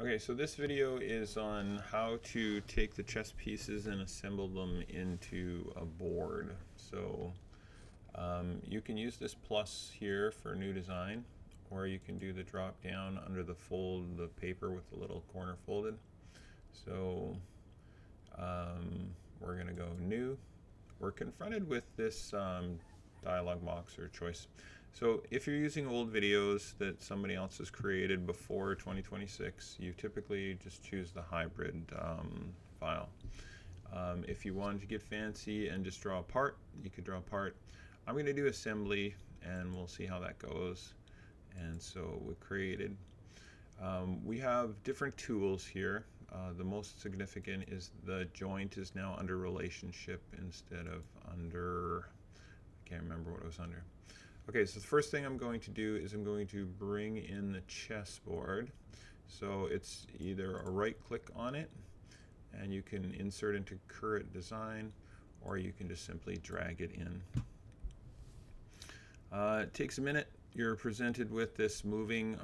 Okay, so this video is on how to take the chess pieces and assemble them into a board. So you can use this plus here for new design, or you can do the drop down under the fold, the paper with the little corner folded. So we're going to go new. We're confronted with this dialog box or choice. So if you're using old videos that somebody else has created before 2026, you typically just choose the hybrid file. If you wanted to get fancy and just draw a part, you could draw a part. I'm going to do assembly and we'll see how that goes. And so we created. We have different tools here. The most significant is the joint is now under relationship instead of under, I can't remember what it was under. Okay, so the first thing I'm going to do is I'm going to bring in the chessboard. So it's either a right click on it and you can insert into current design, or you can just simply drag it in. It takes a minute. You're presented with this moving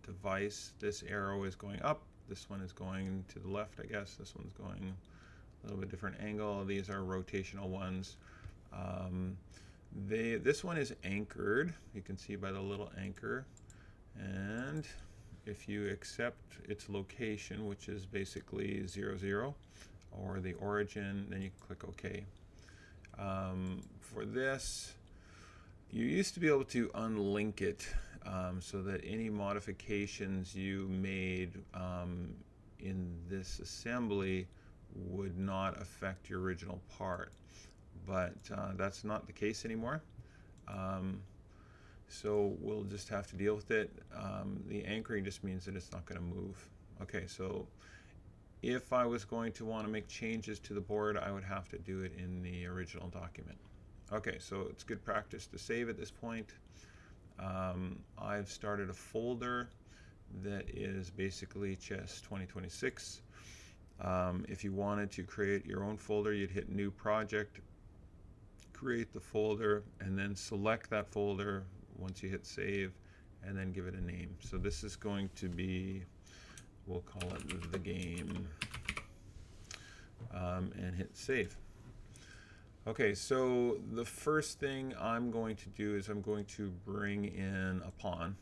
device. This arrow is going up, this one is going to the left, I guess. This one's going a little bit different angle. These are rotational ones. This one is anchored, you can see by the little anchor, and if you accept its location, which is basically 0, 0, or the origin, then you can click OK. For this, you used to be able to unlink it so that any modifications you made in this assembly would not affect your original part. But that's not the case anymore. So we'll just have to deal with it. The anchoring just means that it's not going to move. Okay, so if I was going to want to make changes to the board, I would have to do it in the original document. Okay, so it's good practice to save at this point. I've started a folder that is basically Chess 2026. If you wanted to create your own folder, you'd hit New Project, create the folder, and then select that folder once you hit save, and then give it a name. So this is going to be, we'll call it the game, and hit save. Okay, so the first thing I'm going to do is I'm going to bring in a pawn.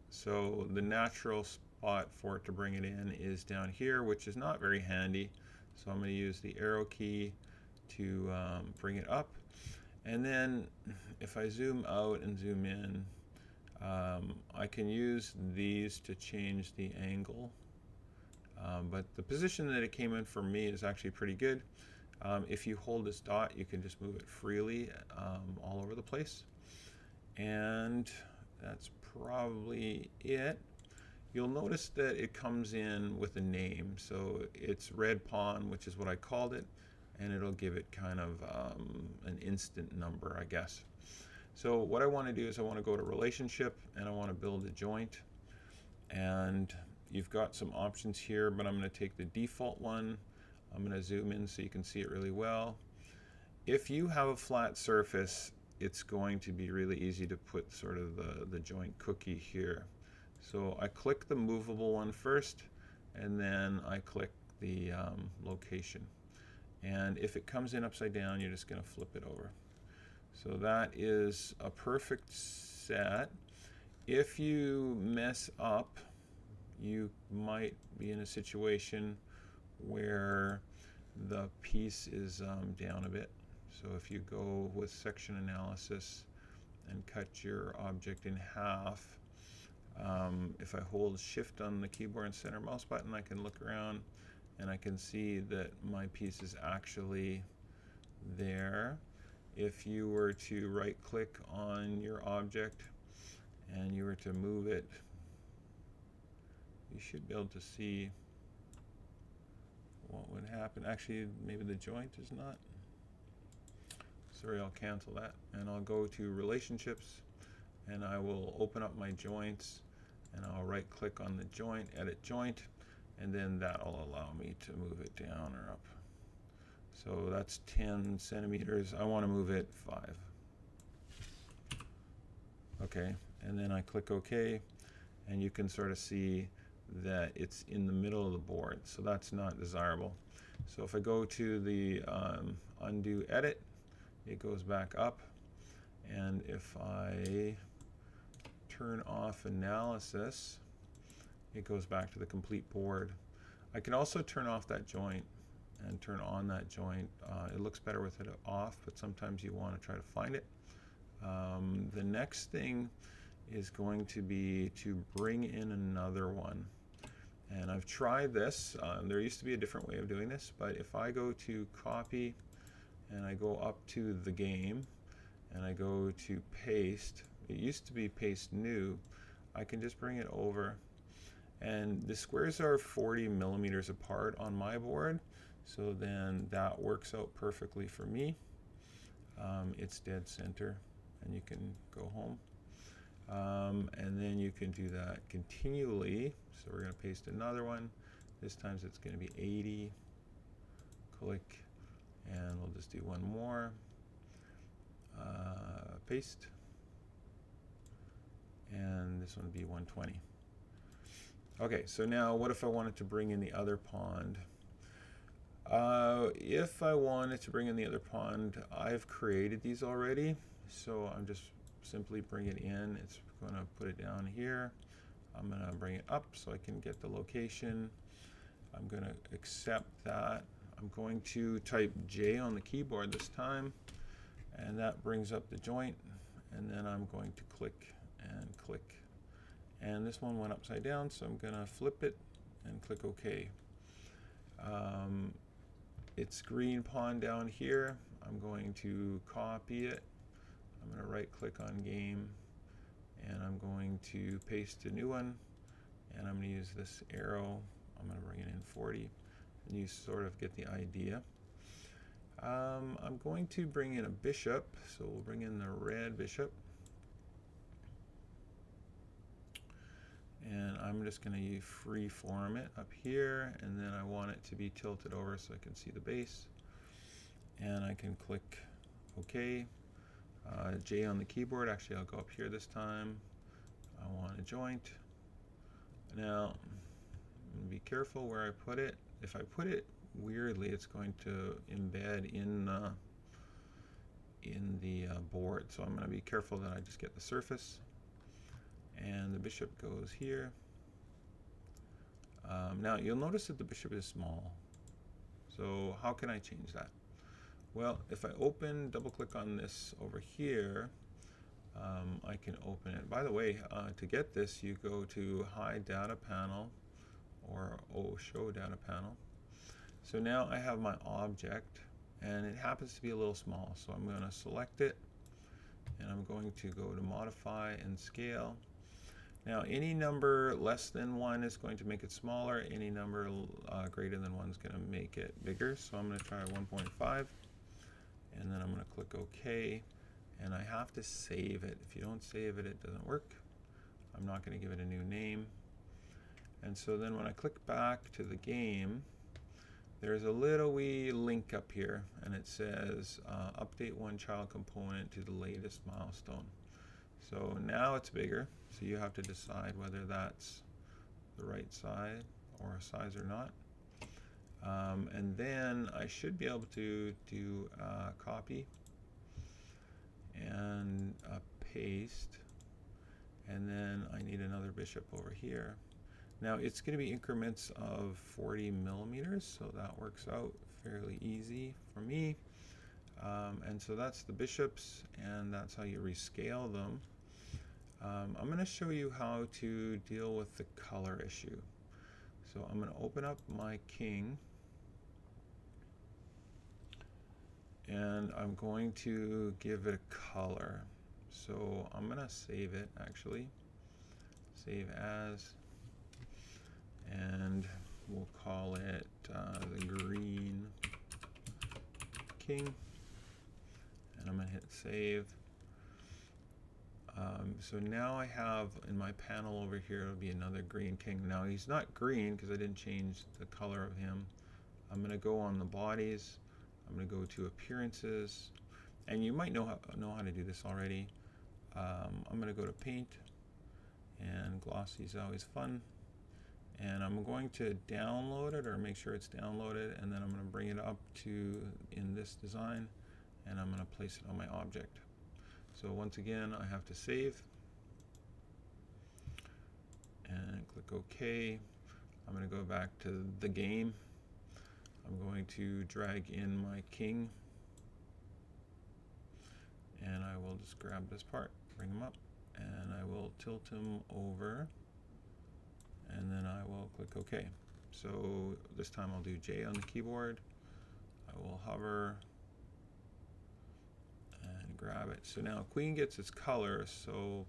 So the natural spot for it to bring it in is down here, which is not very handy. So I'm going to use the arrow key to bring it up, and then if I zoom out and zoom in, I can use these to change the angle, but the position that it came in for me is actually pretty good. If you hold this dot, you can just move it freely all over the place, and that's probably it. You'll notice that it comes in with a name, so it's red pawn, which is what I called it, and it'll give it kind of an instant number, I guess. So what I want to do is I want to go to relationship and I want to build a joint, and you've got some options here, but I'm going to take the default one. I'm going to zoom in so you can see it really well. If you have a flat surface, it's going to be really easy to put sort of the joint cookie here. So I click the movable one first, and then I click the location. And if it comes in upside down, you're just going to flip it over. So that is a perfect set. If you mess up, you might be in a situation where the piece is down a bit. So if you go with section analysis and cut your object in half, if I hold shift on the keyboard and center mouse button, I can look around and I can see that my piece is actually there. If you were to right click on your object and you were to move it, you should be able to see what would happen. Actually, maybe the joint is not. Sorry, I'll cancel that, and I'll go to relationships, and I will open up my joints, and I'll right click on the joint, edit joint, and then that'll allow me to move it down or up. So that's 10 centimeters. I want to move it 5. Okay, and then I click OK, and you can sort of see that it's in the middle of the board, so that's not desirable. So if I go to the undo edit, it goes back up, and if I turn off analysis, it goes back to the complete board. I can also turn off that joint and turn on that joint. It looks better with it off, but sometimes you want to try to find it. The next thing is going to be to bring in another one. And I've tried this. There used to be a different way of doing this, but if I go to copy and I go up to the game and I go to paste, it used to be paste new, I can just bring it over. And the squares are 40 millimeters apart on my board, so then that works out perfectly for me. It's dead center, and you can go home. And then you can do that continually. So we're going to paste another one. This time it's going to be 80. Click, and we'll just do one more. Paste. And this one would be 120. Okay, so now what if I wanted to bring in the other pond? If I wanted to bring in the other pond, I've created these already. So I'm just simply bring it in. It's going to put it down here. I'm going to bring it up so I can get the location. I'm going to accept that. I'm going to type J on the keyboard this time, and that brings up the joint, and then I'm going to click and click. And this one went upside down, so I'm going to flip it and click OK. It's green pond down here. I'm going to copy it. I'm going to right click on game, and I'm going to paste a new one, and I'm going to use this arrow. I'm going to bring it in 40, and you sort of get the idea. I'm going to bring in a bishop, so we'll bring in the red bishop, and I'm just going to freeform it up here, and then I want it to be tilted over so I can see the base, and I can click OK. J on the keyboard. Actually, I'll go up here this time. I want a joint. Now, I'm going to be careful where I put it. If I put it weirdly, it's going to embed in the board. So I'm going to be careful that I just get the surface. And the bishop goes here. Now, you'll notice that the bishop is small. So how can I change that? Well, if I double click on this over here, I can open it. By the way, to get this, you go to Hide Data Panel or Show Data Panel. So now I have my object, and it happens to be a little small. So I'm going to select it, and I'm going to go to Modify and Scale. Now, any number less than 1 is going to make it smaller. Any number greater than 1 is going to make it bigger. So I'm going to try 1.5. And then I'm going to click OK, and I have to save it. If you don't save it, it doesn't work. I'm not going to give it a new name. And so then when I click back to the game, there's a little wee link up here, and it says update one child component to the latest milestone. So now it's bigger, so you have to decide whether that's the right size or not. And then I should be able to do copy and paste, and then I need another bishop over here. Now it's going to be increments of 40 millimeters, so that works out fairly easy for me. And so that's the bishops, and that's how you rescale them. I'm going to show you how to deal with the color issue. So I'm going to open up my king, and I'm going to give it a color. So I'm going to save it, actually. Save as, and we'll call it the green king, and I'm going to hit save. So now I have in my panel over here, it'll be another green king. Now he's not green because I didn't change the color of him. I'm going to go on the bodies. I'm going to go to appearances, and you might know how to do this already. I'm going to go to paint, and glossy is always fun. And I'm going to download it, or make sure it's downloaded, and then I'm going to bring it up to in this design, and I'm going to place it on my object. So once again, I have to save and click OK. I'm going to go back to the game. I'm going to drag in my king, and I will just grab this part, bring him up, and I will tilt him over, and then I will click OK. So this time I'll do J on the keyboard. I will hover and grab it. So now queen gets its color, so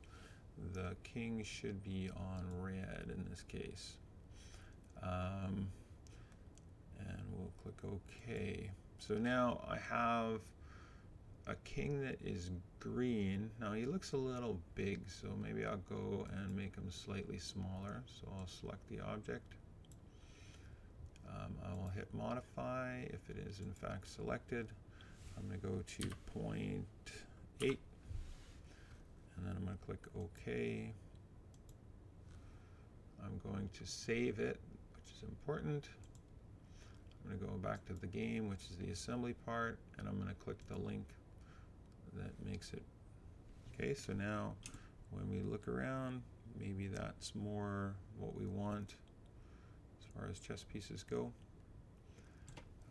the king should be on red in this case. And we'll click OK. So now I have a king that is green. Now he looks a little big, so maybe I'll go and make him slightly smaller. So I'll select the object. I will hit modify if it is in fact selected. I'm going to go to 0.8, and then I'm going to click OK. I'm going to save it, which is important. I'm going to go back to the game, which is the assembly part, and I'm going to click the link that makes it. Okay, so now when we look around, maybe that's more what we want as far as chess pieces go.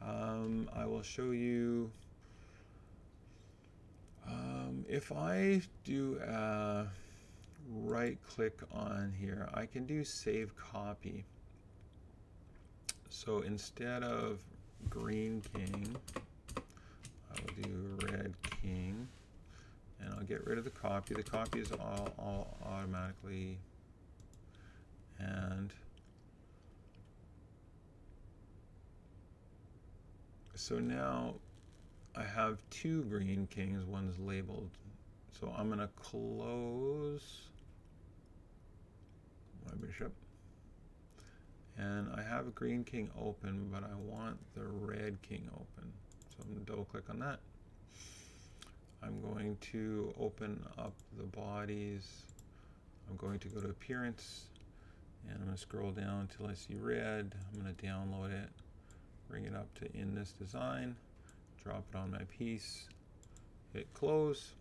I will show you, if I do a right click on here, I can do save copy. So instead of green king, I will do red king, and I'll get rid of the copy. The copy is all automatically, and so now I have two green kings, one's labeled. So I'm going to close my bishop. And I have a green king open, but I want the red king open. So I'm going to double click on that. I'm going to open up the bodies. I'm going to go to appearance, and I'm going to scroll down until I see red. I'm going to download it, bring it up to in this design, drop it on my piece, hit close,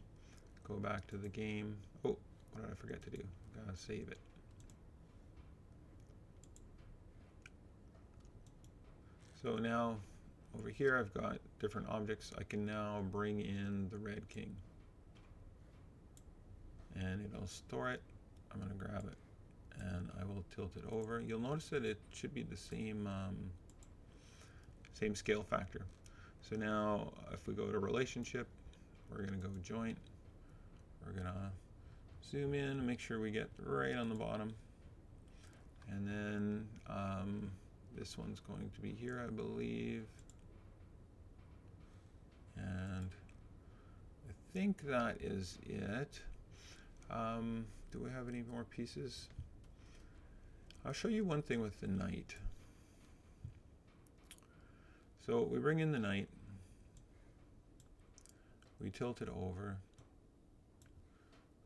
go back to the game. Oh, what did I forget to do? Gotta save it. So now over here I've got different objects. I can now bring in the red king, and it'll store it. I'm going to grab it and I will tilt it over. You'll notice that it should be the same same scale factor. So now if we go to relationship, we're going to go joint. We're going to zoom in and make sure we get right on the bottom, and then this one's going to be here, I believe. And I think that is it. Do we have any more pieces? I'll show you one thing with the knight. So we bring in the knight, we tilt it over,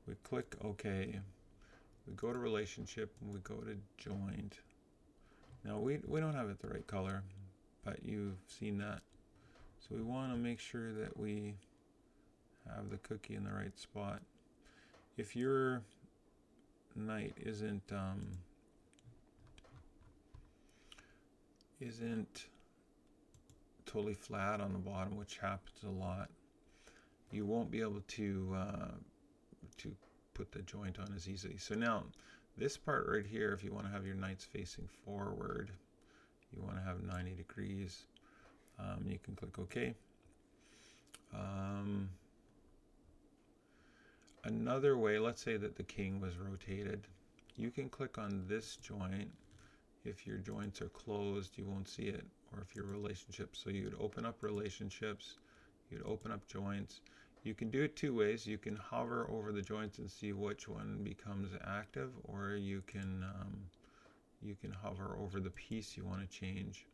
we click OK, we go to relationship, and we go to joint. Now we don't have it the right color, but you've seen that. So we want to make sure that we have the cookie in the right spot. If your knight isn't totally flat on the bottom, which happens a lot, you won't be able to put the joint on as easily. So now this part right here, if you want to have your knights facing forward, you want to have 90 degrees. You can click OK. Another way, let's say that the king was rotated, you can click on this joint. If your joints are closed, you won't see it, or if your relationships. So you'd open up relationships, you'd open up joints. You can do it two ways. You can hover over the joints and see which one becomes active, or you can hover over the piece you want to change.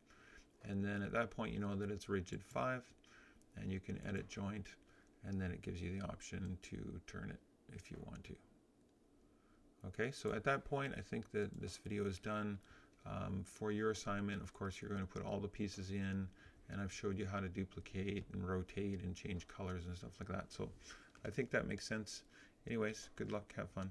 And then at that point, you know that it's rigid 5, and you can edit joint, and then it gives you the option to turn it if you want to. Okay, so at that point, I think that this video is done. For your assignment, of course, you're going to put all the pieces in, and I've showed you how to duplicate and rotate and change colors and stuff like that. So I think that makes sense. Anyways, good luck, have fun.